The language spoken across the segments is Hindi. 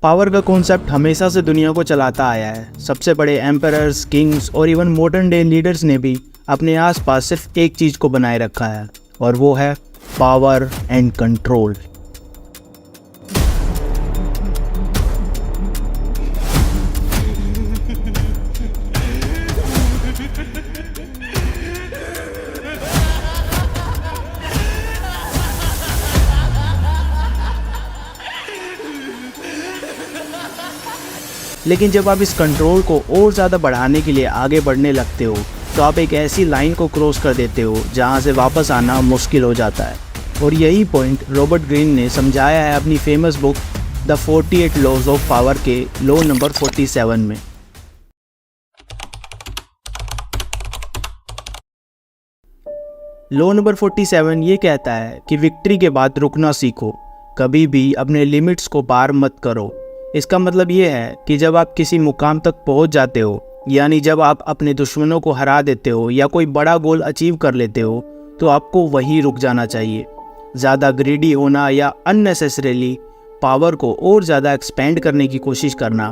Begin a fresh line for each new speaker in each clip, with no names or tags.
पावर का कॉन्सेप्ट हमेशा से दुनिया को चलाता आया है। सबसे बड़े एम्परर्स, किंग्स और इवन मॉडर्न डे लीडर्स ने भी अपने आसपास सिर्फ एक चीज़ को बनाए रखा है और वो है पावर एंड कंट्रोल। लेकिन जब आप इस कंट्रोल को और ज़्यादा बढ़ाने के लिए आगे बढ़ने लगते हो तो आप एक ऐसी लाइन को क्रॉस कर देते हो जहां से वापस आना मुश्किल हो जाता है। और यही पॉइंट रॉबर्ट ग्रीन ने समझाया है अपनी famous book the 48 laws of power के लॉ नंबर 47 में। लॉ नंबर 47 ये कहता है कि विक्ट्री के बाद रुकना सीखो, कभी भी अपने लिमिट्स को पार मत करो। इसका मतलब ये है कि जब आप किसी मुकाम तक पहुंच जाते हो, यानी जब आप अपने दुश्मनों को हरा देते हो या कोई बड़ा गोल अचीव कर लेते हो, तो आपको वहीं रुक जाना चाहिए। ज़्यादा ग्रीडी होना या अननेसेसरीली पावर को और ज़्यादा एक्सपेंड करने की कोशिश करना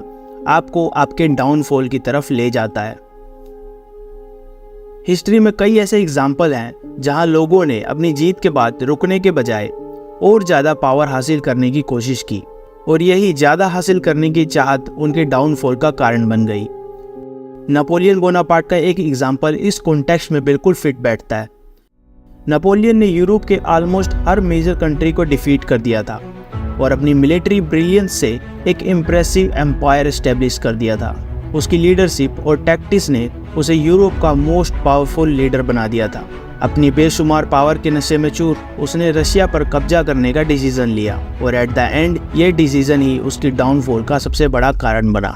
आपको आपके डाउनफॉल की तरफ ले जाता है। हिस्ट्री में कई ऐसे एग्जाम्पल हैं जहां लोगों ने अपनी जीत के बाद रुकने के बजाय और ज़्यादा पावर हासिल करने की कोशिश की और यही ज़्यादा हासिल करने की चाहत उनके डाउनफॉल का कारण बन गई। नेपोलियन बोनापार्ट का एक एग्जाम्पल इस कॉन्टेक्स्ट में बिल्कुल फिट बैठता है। नेपोलियन ने यूरोप के ऑलमोस्ट हर मेजर कंट्री को डिफीट कर दिया था और अपनी मिलिट्री ब्रिलियंस से एक इम्प्रेसिव एम्पायर एस्टेब्लिश कर दिया था। उसकी लीडरशिप और टैक्टिक्स ने उसे यूरोप का मोस्ट पावरफुल लीडर बना दिया था। अपनी बेशुमार पावर के नशे में चूर उसने रशिया पर कब्जा करने का डिसीजन लिया और एट द एंड ये डिसीजन ही उसकी डाउनफॉल का सबसे बड़ा कारण बना।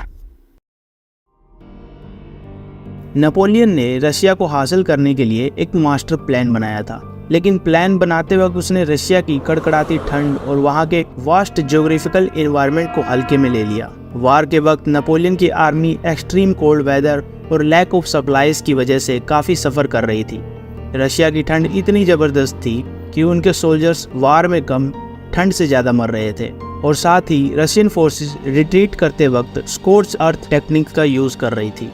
नेपोलियन ने रशिया को हासिल करने के लिए एक मास्टर प्लान बनाया था, लेकिन प्लान बनाते वक्त उसने रशिया की कड़कड़ाती ठंड और वहां के वास्ट ज्योग्राफिकल एनवायरनमेंट को हल्के में ले लिया। वार के वक्त नेपोलियन की आर्मी एक्सट्रीम कोल्ड वेदर और लैक ऑफ सप्लाईज की वजह से काफ़ी सफ़र कर रही थी। रशिया की ठंड इतनी ज़बरदस्त थी कि उनके सोल्जर्स वार में कम ठंड से ज़्यादा मर रहे थे और साथ ही रशियन फोर्सेस रिट्रीट करते वक्त स्कॉर्च अर्थ टेक्निक का यूज़ कर रही थी,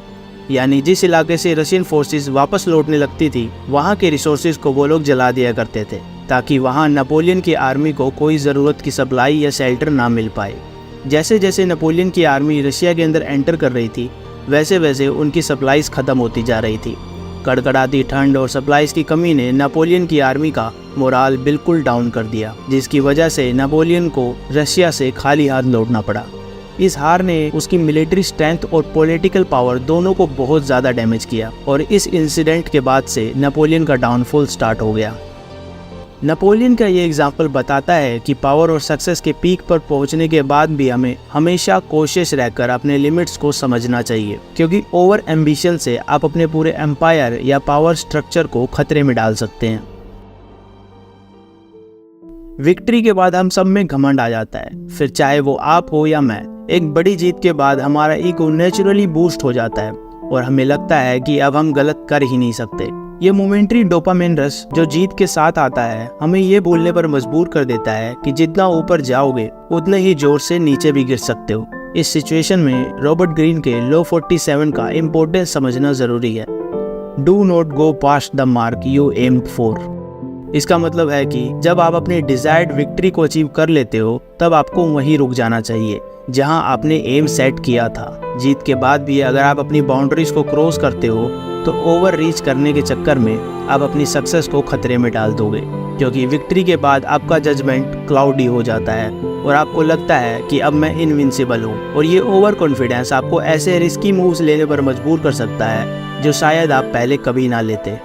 यानी जिस इलाके से रशियन फोर्सेस वापस लौटने लगती थी वहाँ के रिसोर्सेज को वो लोग जला दिया करते थे ताकि वहाँ नेपोलियन की आर्मी को कोई ज़रूरत की सप्लाई या शेल्टर ना मिल पाए। जैसे जैसे नेपोलियन की आर्मी रशिया के अंदर एंटर कर रही थी वैसे वैसे उनकी सप्लाईज ख़त्म होती जा रही थी। कड़कड़ाती ठंड और सप्लाईज की कमी ने नेपोलियन की आर्मी का मोराल बिल्कुल डाउन कर दिया, जिसकी वजह से नेपोलियन को रशिया से खाली हाथ लौटना पड़ा। इस हार ने उसकी मिलिट्री स्ट्रेंथ और पॉलिटिकल पावर दोनों को बहुत ज़्यादा डैमेज किया और इस इंसिडेंट के बाद से नेपोलियन का डाउनफॉल स्टार्ट हो गया। नेपोलियन का ये एग्जाम्पल बताता है कि पावर और सक्सेस के पीक पर पहुंचने के बाद भी हमें हमेशा कोशिश रहकर अपने लिमिट्स को समझना चाहिए, क्योंकि ओवर एम्बिशन से आप अपने पूरे एम्पायर या पावर स्ट्रक्चर को खतरे में डाल सकते हैं। विक्ट्री के बाद हम सब में घमंड आ जाता है, फिर चाहे वो आप हो या मैं। एक बड़ी जीत के बाद हमारा ईगो नेचुरली बूस्ट हो जाता है और हमें लगता है कि अब हम गलत कर ही नहीं सकते। ये मोमेंट्री डोपामिन रश जो जीत के साथ आता है हमें ये बोलने पर मजबूर कर देता है कि जितना ऊपर जाओगे उतने ही जोर से नीचे भी गिर सकते हो। इस सिचुएशन में रॉबर्ट ग्रीन के लॉ 47 का इम्पोर्टेंस समझना जरूरी है। Do not go past the mark you aimed for. इसका मतलब है कि जब आप अपने डिजायर्ड विक्ट्री को अचीव कर लेते हो तब आपको वहीं रुक जाना चाहिए जहां आपने एम सेट किया था। जीत के बाद भी अगर आप अपनी बाउंड्रीज को क्रॉस करते हो तो ओवर रीच करने के चक्कर में आप अपनी सक्सेस को खतरे में डाल दोगे, क्योंकि विक्ट्री के बाद आपका जजमेंट क्लाउडी हो जाता है और आपको लगता है कि अब मैं इनविंसिबल हूँ। और ये ओवर कॉन्फिडेंस आपको ऐसे रिस्की मूव्स लेने पर मजबूर कर सकता है जो शायद आप पहले कभी ना लेते।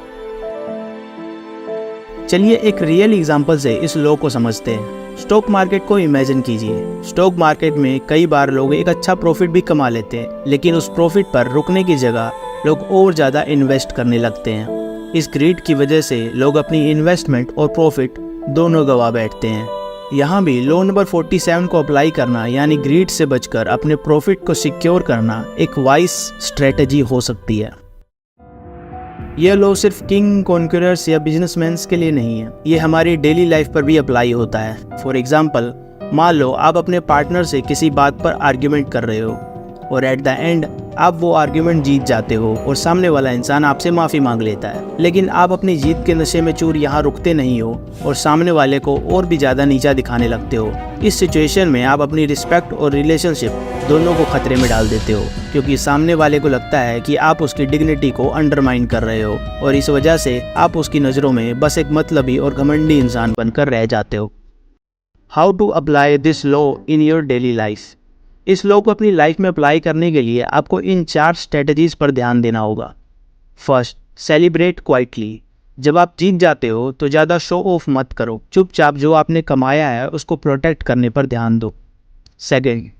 चलिए एक रियल एग्जांपल से इस लॉ को समझते हैं। स्टॉक मार्केट को इमेजिन कीजिए। स्टॉक मार्केट में कई बार लोग एक अच्छा प्रॉफिट भी कमा लेते हैं, लेकिन उस प्रॉफिट पर रुकने की जगह लोग और ज़्यादा इन्वेस्ट करने लगते हैं। इस ग्रीड की वजह से लोग अपनी इन्वेस्टमेंट और प्रॉफिट दोनों गवा बैठते हैं। यहाँ भी लॉ नंबर 47 को अप्लाई करना यानी ग्रीड से बचकर अपने प्रॉफिट को सिक्योर करना एक वाइज स्ट्रेटजी हो सकती है। यह लॉ सिर्फ किंग, कॉन्करर्स या बिजनेसमैन के लिए नहीं है, ये हमारी डेली लाइफ पर भी अप्लाई होता है। फॉर एग्जाम्पल, मान लो आप अपने पार्टनर से किसी बात पर आर्ग्यूमेंट कर रहे हो और एट द एंड आप वो आर्ग्यूमेंट जीत जाते हो और सामने वाला इंसान आपसे माफ़ी मांग लेता है, लेकिन आप अपनी जीत के नशे में चूर यहाँ रुकते नहीं हो और सामने वाले को और भी ज़्यादा नीचा दिखाने लगते हो। इस सिचुएशन में आप अपनी रिस्पेक्ट और रिलेशनशिप दोनों को खतरे में डाल देते हो, क्योंकि सामने वाले को लगता है कि आप उसकी डिग्निटी को अंडरमाइन कर रहे हो और इस वजह से आप उसकी नज़रों में बस एक मतलबी और घमंडी इंसान बनकर रह जाते हो। How to apply this law in your daily life. इस लॉ को अपनी लाइफ में अप्लाई करने के लिए आपको इन 4 स्ट्रेटजीज पर ध्यान देना होगा। First, celebrate quietly. जब आप जीत जाते हो तो ज़्यादा शो ऑफ मत करो, चुपचाप जो आपने कमाया है उसको प्रोटेक्ट करने पर ध्यान दो। Second,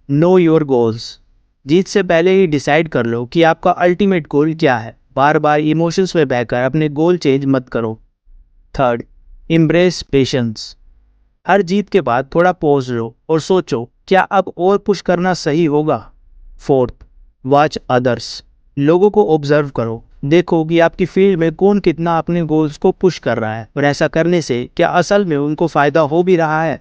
know your goals. जीत से पहले ही डिसाइड कर लो कि आपका अल्टीमेट गोल क्या है। बार बार इमोशंस में बहकर अपने गोल चेंज मत करो। Third, embrace patience. हर जीत के बाद थोड़ा पॉज लो और सोचो क्या अब और पुश करना सही होगा। Fourth, watch others. लोगों को ऑब्जर्व करो, देखो कि आपकी फील्ड में कौन कितना अपने गोल्स को पुश कर रहा है और ऐसा करने से क्या असल में उनको फायदा हो भी रहा है।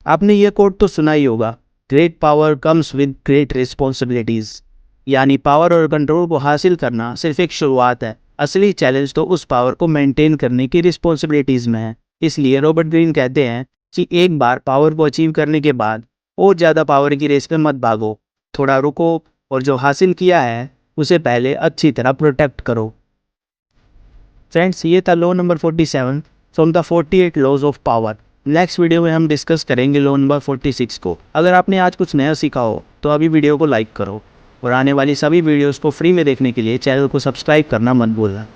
आपने ये कोट तो सुना ही होगा, great power comes with great responsibilities. यानी पावर और कंट्रोल को हासिल करना सिर्फ एक शुरुआत है, असली चैलेंज तो उस पावर को मेंटेन करने की रिस्पॉन्सिबिलिटीज में है। इसलिए रॉबर्ट ग्रीन कहते हैं कि एक बार पावर को अचीव करने के बाद और ज़्यादा पावर की रेस में मत भागो, थोड़ा रुको और जो हासिल किया है उसे पहले अच्छी तरह प्रोटेक्ट करो। फ्रेंड्स, ये था law number 47 from the 48 laws of power. Next video में हम डिस्कस करेंगे लॉ नंबर 46 को। अगर आपने आज कुछ नया सीखा हो तो अभी वीडियो को लाइक करो और आने वाली सभी वीडियोस को फ्री में देखने के लिए चैनल को सब्सक्राइब करना मत भूलना।